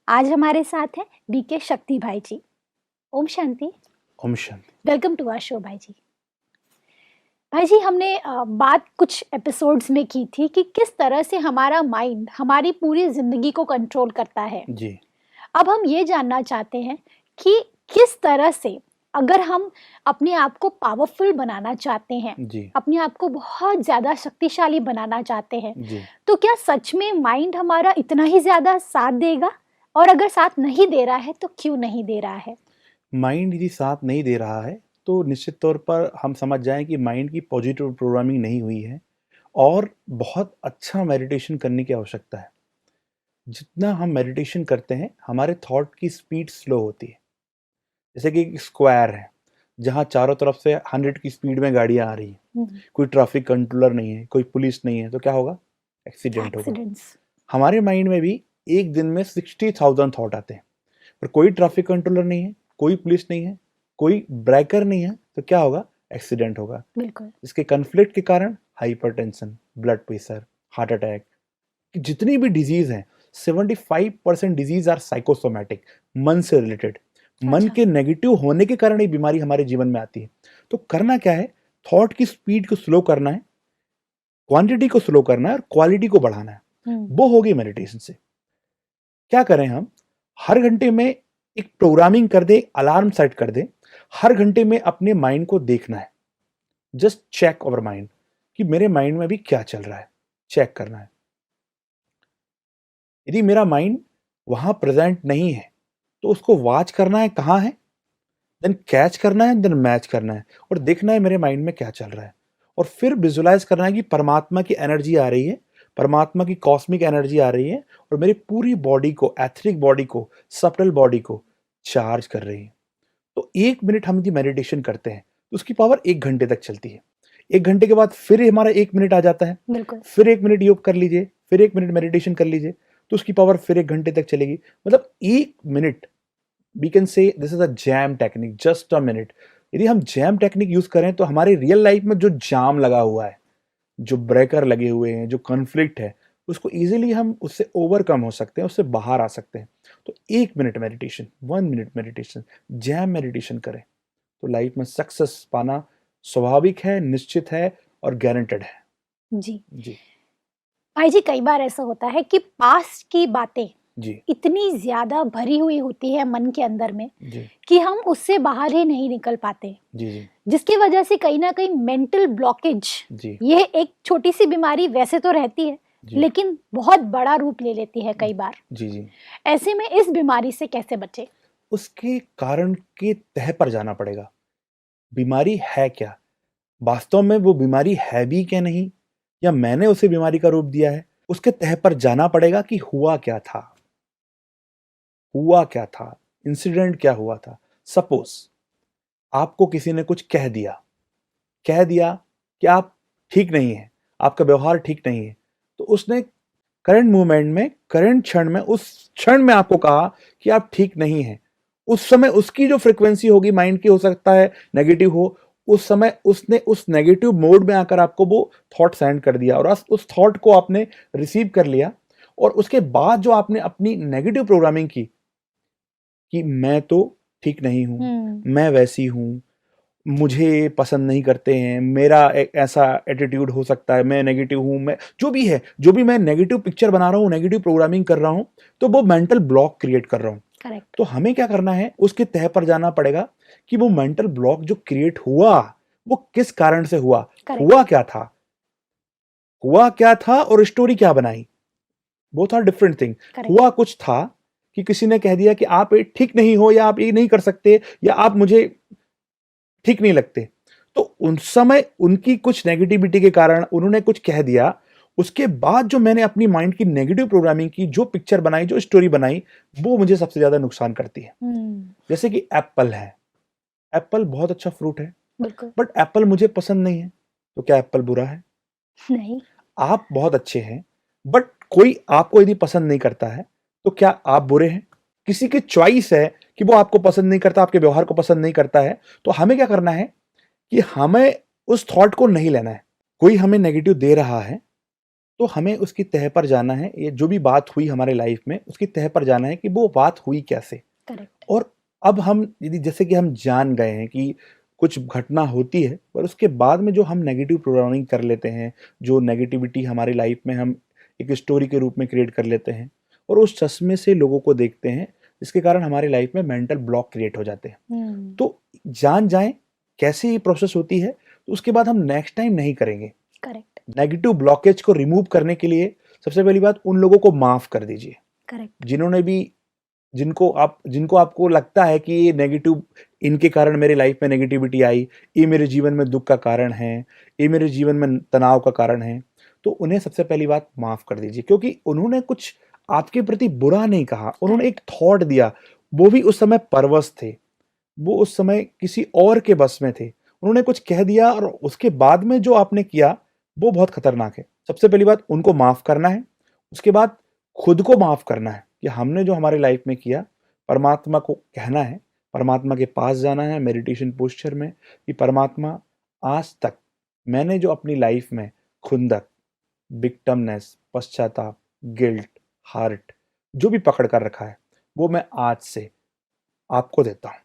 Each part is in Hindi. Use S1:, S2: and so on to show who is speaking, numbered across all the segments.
S1: आज हमारे साथ हैं बीके शक्ति भाई जी। Om Shanti.
S2: Om Shanti.
S1: Welcome to our show भाई जी। भाई जी, हमने बात कुछ एपिसोड्स में की थी कि किस तरह से हमारा माइंड हमारी पूरी जिंदगी को कंट्रोल करता है।
S2: जी।
S1: अब हम ये जानना चाहते हैं कि किस तरह से अगर हम अपने आप को पावरफुल बनाना चाहते हैं,
S2: जी।
S1: अपने आप को बहुत ज़्यादा शक्तिशाली बनाना चाहते हैं,
S2: जी।
S1: तो क्या सच में माइंड हमारा इतना ही ज़्यादा साथ देगा? और अगर साथ नहीं दे रहा है तो क्यों नहीं दे रहा है?
S2: माइंड यदि साथ नहीं दे रहा है तो निश्चित तौर पर हम समझ जाएं कि माइंड की पॉजिटिव प्रोग्रामिंग नहीं हुई है और बहुत अच्छा मेडिटेशन करने की आवश्यकता है। जितना हम मेडिटेशन करते हैं हमारे थॉट की स्पीड स्लो होती है। जैसे कि एक स्क्वायर है जहाँ चारों तरफ से 100 की स्पीड में गाड़ियाँ आ रही हैं,
S1: हम्म।
S2: कोई ट्रैफिक कंट्रोलर नहीं है, कोई पुलिस नहीं है, तो क्या होगा? एक्सीडेंट होगा।
S1: एक्सीडेंट्स।
S2: हमारे माइंड में भी एक दिन में 60,000 थॉट आते हैं, पर कोई ट्रैफिक कंट्रोलर नहीं है, कोई पुलिस नहीं है, कोई ब्रेकर नहीं है, तो क्या होगा? एक्सीडेंट होगा।
S1: बिल्कुल।
S2: इसके कन्फ्लिक्ट के कारण hypertension, blood pressure, heart attack, जितनी भी डिजीज हैं 75% डिजीज आर साइकोसोमैटिक, मन से रिलेटेड। मन
S1: अच्छा।
S2: के नेगेटिव होने के कारण ये बीमारी हमारे जीवन में आती है। तो करना क्या है? थॉट की स्पीड को स्लो करना है, क्वांटिटी को स्लो करना है और क्वालिटी को बढ़ाना है। वो होगी मेडिटेशन से। क्या करें हम? हर घंटे में एक प्रोग्रामिंग कर दे, अलार्म सेट कर दे। हर घंटे में अपने माइंड को देखना है, जस्ट चेक अवर माइंड कि मेरे माइंड में अभी क्या चल रहा है, चेक करना है। यदि मेरा माइंड वहां प्रेजेंट नहीं है तो उसको वॉच करना है कहाँ है, देन कैच करना है, देन मैच करना है और देखना है मेरे माइंड में क्या चल रहा है। और फिर विजुलाइज करना है कि परमात्मा की एनर्जी आ रही है, परमात्मा की कॉस्मिक एनर्जी आ रही है और मेरी पूरी बॉडी को, एथरिक बॉडी को, सटल बॉडी को चार्ज कर रही है। तो 1 मिनट हम यदि मेडिटेशन करते हैं तो उसकी पावर 1 घंटे तक चलती है। 1 घंटे के बाद फिर हमारा 1 मिनट आ जाता है,
S1: बिल्कुल।
S2: फिर 1 मिनट योग कर लीजिए, फिर 1 मिनट मेडिटेशन कर लीजिए, तो उसकी पावर फिर 1 घंटे तक चलेगी। मतलब 1 minute, we can say this is a JAM technique, just a minute. यदि हम जैम टेक्निक यूज करें तो हमारे रियल लाइफ में जो जाम लगा हुआ है, जो ब्रेकर लगे हुए हैं, जो कॉन्फ्लिक्ट है, उसको इजीली हम उससे ओवरकम हो सकते हैं, उससे बाहर आ सकते हैं। तो 1 minute meditation, 1 minute meditation, jam meditation करें तो लाइफ में सक्सेस पाना स्वाभाविक है, निश्चित है और गारंटेड है।
S1: जी।
S2: जी।
S1: भाई जी, कई बार ऐसा होता है कि पास्ट की बातें
S2: जी।
S1: इतनी ज्यादा भरी हुई होती है मन के अंदर में
S2: जी।
S1: कि हम उससे बाहर ही नहीं निकल पाते,
S2: जी। जी।
S1: जिसकी वजह से कहीं ना कहीं मेंटल ब्लॉकेज,
S2: जी।
S1: ये एक छोटी सी बीमारी वैसे तो रहती है
S2: जी।
S1: लेकिन बहुत बड़ा रूप ले लेती है कई बार।
S2: जी। जी।
S1: ऐसे में इस बीमारी से कैसे बचे?
S2: उसके कारण के तह पर जाना पड़ेगा। बीमारी है क्या, वास्तव में वो बीमारी है भी क्या नहीं, या मैंने उसे बीमारी का रूप दिया है, उसके तह पर जाना पड़ेगा कि हुआ क्या था, हुआ क्या था, इंसिडेंट क्या हुआ था। सपोज आपको किसी ने कुछ कह दिया कि आप ठीक नहीं है, आपका व्यवहार ठीक नहीं है, तो उसने करंट मूवमेंट में, करंट क्षण में, उस क्षण में आपको कहा कि आप ठीक नहीं है। उस समय उसकी जो फ्रीक्वेंसी होगी माइंड की, हो सकता है नेगेटिव हो, उस समय उसने उस नेगेटिव मोड में आकर आपको वो थॉट सेंड कर दिया और उस थॉट को आपने रिसीव कर लिया। और उसके बाद जो आपने अपनी नेगेटिव प्रोग्रामिंग की कि मैं तो ठीक नहीं हूं, मैं वैसी हूं, मुझे पसंद नहीं करते हैं, मेरा ऐसा एटीट्यूड हो सकता है, मैं नेगेटिव हूं, मैं जो भी है, जो भी मैं नेगेटिव पिक्चर बना रहा हूं, नेगेटिव प्रोग्रामिंग कर रहा हूं, तो वो मेंटल ब्लॉक क्रिएट कर रहा हूं।
S1: करेक्ट।
S2: तो हमें क्या करना है? उसके तह पर जाना पड़ेगा कि वो मेंटल ब्लॉक जो क्रिएट हुआ वो किस कारण से हुआ,
S1: करेक्ट।
S2: हुआ क्या था, हुआ क्या था और स्टोरी क्या बनाई, both are different thing.
S1: Correct.
S2: हुआ कुछ था कि किसी ने कह दिया कि आप ये ठीक नहीं हो, या आप ये नहीं कर सकते, या आप मुझे ठीक नहीं लगते। तो उन समय उनकी कुछ नेगेटिविटी के कारण उन्होंने कुछ कह दिया। उसके बाद जो मैंने अपनी माइंड की नेगेटिव प्रोग्रामिंग की, जो पिक्चर बनाई, जो स्टोरी बनाई, वो मुझे सबसे ज्यादा नुकसान करती है। जैसे कि एप्पल है, एप्पल बहुत अच्छा फ्रूट है,
S1: बिल्कुल।
S2: बट एप्पल मुझे पसंद नहीं है, तो क्या एप्पल बुरा है?
S1: नहीं।
S2: आप बहुत अच्छे हैं, बट कोई आपको यदि पसंद नहीं करता है, तो क्या आप बुरे हैं? किसी की चॉइस है कि वो आपको पसंद नहीं करता, आपके व्यवहार को पसंद नहीं करता है। तो हमें क्या करना है कि हमें उस थॉट को नहीं लेना है। कोई हमें नेगेटिव दे रहा है, तो हमें उसकी तह पर जाना है, ये जो भी बात हुई हमारे लाइफ में उसकी तह पर जाना है कि वो बात हुई कैसे।
S1: करेक्ट।
S2: और अब हम यदि जैसे कि हम जान गए हैं कि कुछ घटना होती है, पर उसके बाद में जो हम नेगेटिव प्रोग्रामिंग कर लेते हैं, जो नेगेटिविटी हमारी लाइफ में हम एक स्टोरी के रूप में क्रिएट कर लेते हैं और उस चश्मे से लोगों को देखते हैं, जिसके कारण हमारी लाइफ में मेंटल ब्लॉक क्रिएट हो जाते हैं।
S1: हम्म।
S2: तो जान जाएं कैसे ये प्रोसेस होती है, तो उसके बाद हम नेक्स्ट टाइम नहीं करेंगे।
S1: करेक्ट।
S2: नेगेटिव ब्लॉकेज को रिमूव करने के लिए सबसे पहली बात, उन लोगों को माफ कर दीजिए
S1: करेक्ट।
S2: जिन्होंने भी जिनको आपको लगता है कि ये नेगेटिव, इनके कारण मेरे लाइफ में नेगेटिविटी आई, ये मेरे जीवन में दुख का कारण है, ये मेरे जीवन में तनाव का कारण है, तो उन्हें सबसे पहली बात माफ कर दीजिए, क्योंकि उन्होंने कुछ आपके प्रति बुरा नहीं कहा, उन्होंने एक थॉट दिया, वो भी उस समय परवश थे, वो उस समय किसी और के बस में थे, उन्होंने कुछ कह दिया और उसके बाद में जो आपने किया वो बहुत खतरनाक है। सबसे पहली बात उनको माफ करना है, उसके बाद खुद को माफ करना है कि हमने जो हमारी लाइफ में किया, परमात्मा को कहना है, परमात्मा के पास जाना है मेडिटेशन पोस्चर में कि परमात्मा, आज तक मैंने जो अपनी लाइफ में खुंदक, विक्टमनेस, पश्चाताप, गिल्ट, हार्ट जो भी पकड़ कर रखा है, वो मैं आज से आपको देता हूँ।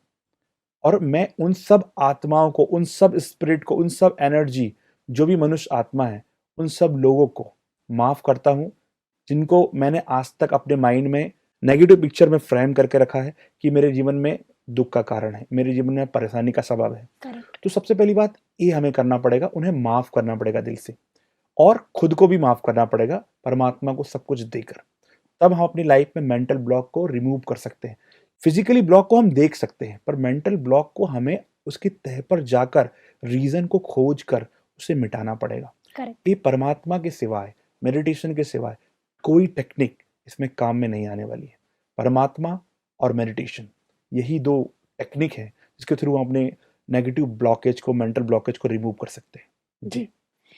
S2: और मैं उन सब आत्माओं को, उन सब स्पिरिट को, उन सब एनर्जी, जो भी मनुष्य आत्मा है, उन सब लोगों को माफ करता हूँ, जिनको मैंने आज तक अपने माइंड में नेगेटिव पिक्चर में फ्रेम करके रखा है कि मेरे जीवन में दुख का कारण है, मेरे जीवन में परेशानी का सबब है।
S1: करेक्ट।
S2: तो सबसे पहली बात ये हमें करना पड़ेगा, उन्हें माफ करना पड़ेगा दिल से, और खुद को भी माफ करना पड़ेगा परमात्मा को सब कुछ देकर। तब हम अपनी लाइफ में मेंटल ब्लॉक को रिमूव कर सकते हैं। फिजिकली ब्लॉक को हम देख सकते हैं, पर मेंटल ब्लॉक को हमें उसकी तह पर जाकर, रीजन को खोज कर उसे मिटाना पड़ेगा।
S1: करेक्ट।
S2: ये परमात्मा के सिवाय, मेडिटेशन के सिवाय कोई टेक्निक इसमें काम में नहीं आने वाली है। परमात्मा और मेडिटेशन, यही दो टेक्निक है जिसके थ्रू हम अपने नेगेटिव ब्लॉकेज को, मेंटल ब्लॉकेज को रिमूव कर सकते हैं।
S1: जी।